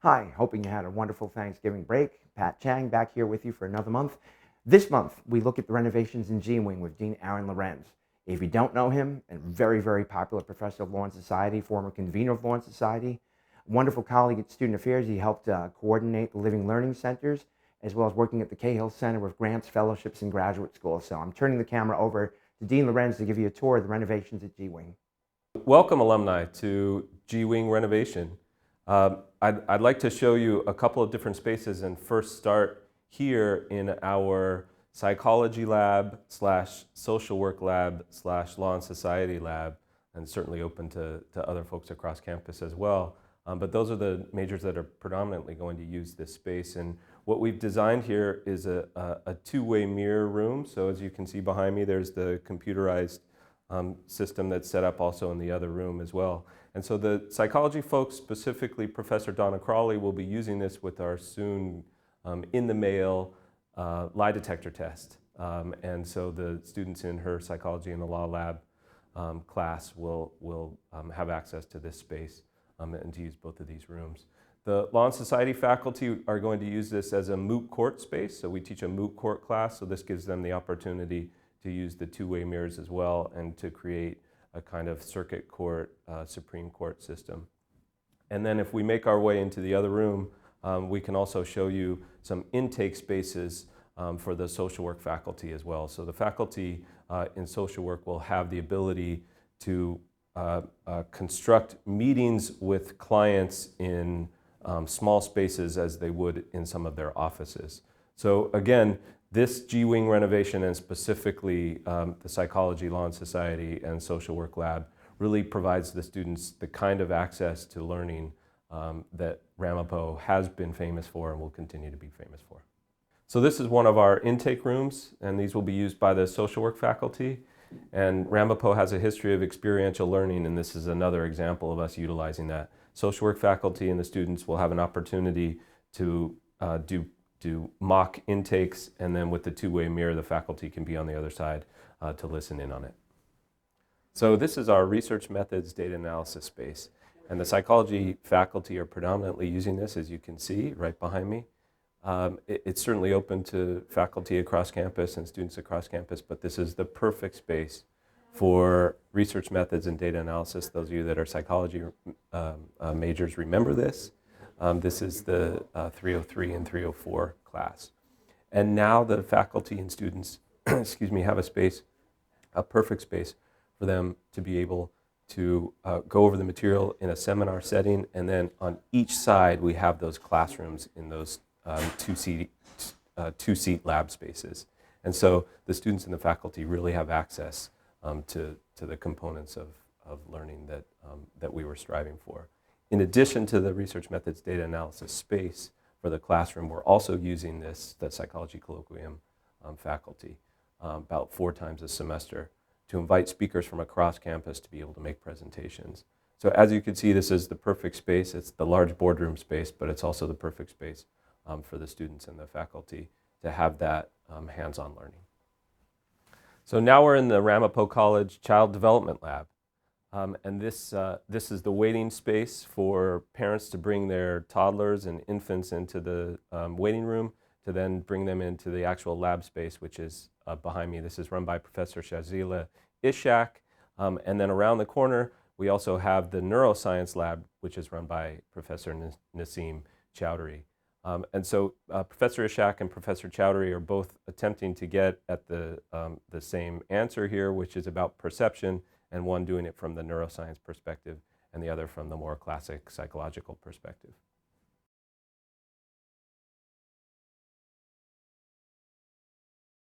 Hi, hoping you had a wonderful Thanksgiving break. Pat Chang back here with you for another month. This month, we look at the renovations in G-Wing with Dean Aaron Lorenz. If you don't know him, a very, very popular professor of law and society, former convener of law and society, wonderful colleague at Student Affairs. He helped coordinate the Living Learning Centers, as well as working at the Cahill Center with grants, fellowships, and graduate schools. So I'm turning the camera over to Dean Lorenz to give you a tour of the renovations at G-Wing. Welcome, alumni, to G-Wing Renovation. I'd like to show you a couple of different spaces and first start here in our psychology lab slash social work lab slash law and society lab, and certainly open to other folks across campus as well. But those are the majors that are predominantly going to use this space. And what we've designed here is a two-way mirror room. So as you can see behind me, there's the computerized system that's set up also in the other room as well. And so the psychology folks, specifically Professor Donna Crawley, will be using this with our soon in the mail lie detector test. And so the students in her psychology in the law lab class will have access to this space and to use both of these rooms. The Law and Society faculty are going to use this as a moot court space. So we teach a moot court class, so this gives them the opportunity to use the two-way mirrors as well and to create a kind of circuit court, Supreme Court system. And then if we make our way into the other room, we can also show you some intake spaces for the social work faculty as well. So the faculty in social work will have the ability to construct meetings with clients in small spaces as they would in some of their offices. So again, this G-Wing renovation, and specifically the Psychology, Law and Society, and Social Work Lab, really provides the students the kind of access to learning that Ramapo has been famous for and will continue to be famous for. So this is one of our intake rooms, and these will be used by the social work faculty. And Ramapo has a history of experiential learning, and this is another example of us utilizing that. Social work faculty and the students will have an opportunity to do mock intakes, and then with the two-way mirror, the faculty can be on the other side to listen in on it. So this is our research methods data analysis space, and the psychology faculty are predominantly using this, as you can see right behind me. It's certainly open to faculty across campus and students across campus, but this is the perfect space for research methods and data analysis. Those of you that are psychology majors remember this. This is the 303 and 304 class. And now the faculty and students have a space, a perfect space for them to be able to go over the material in a seminar setting, and then on each side we have those classrooms in those two-seat lab spaces. And so the students and the faculty really have access to the components of learning that we were striving for. In addition to the research methods data analysis space for the classroom, we're also using the psychology colloquium faculty about 4 times a semester to invite speakers from across campus to be able to make presentations. So as you can see, this is the perfect space. It's the large boardroom space, but it's also the perfect space for the students and the faculty to have that hands-on learning. So now we're in the Ramapo College Child Development Lab. And this is the waiting space for parents to bring their toddlers and infants into the waiting room to then bring them into the actual lab space, which is behind me. This is run by Professor Shazila Ishak. And then around the corner, we also have the neuroscience lab, which is run by Professor Naseem Chowdhury. And so Professor Ishak and Professor Chowdhury are both attempting to get at the same answer here, which is about perception, and one doing it from the neuroscience perspective and the other from the more classic psychological perspective.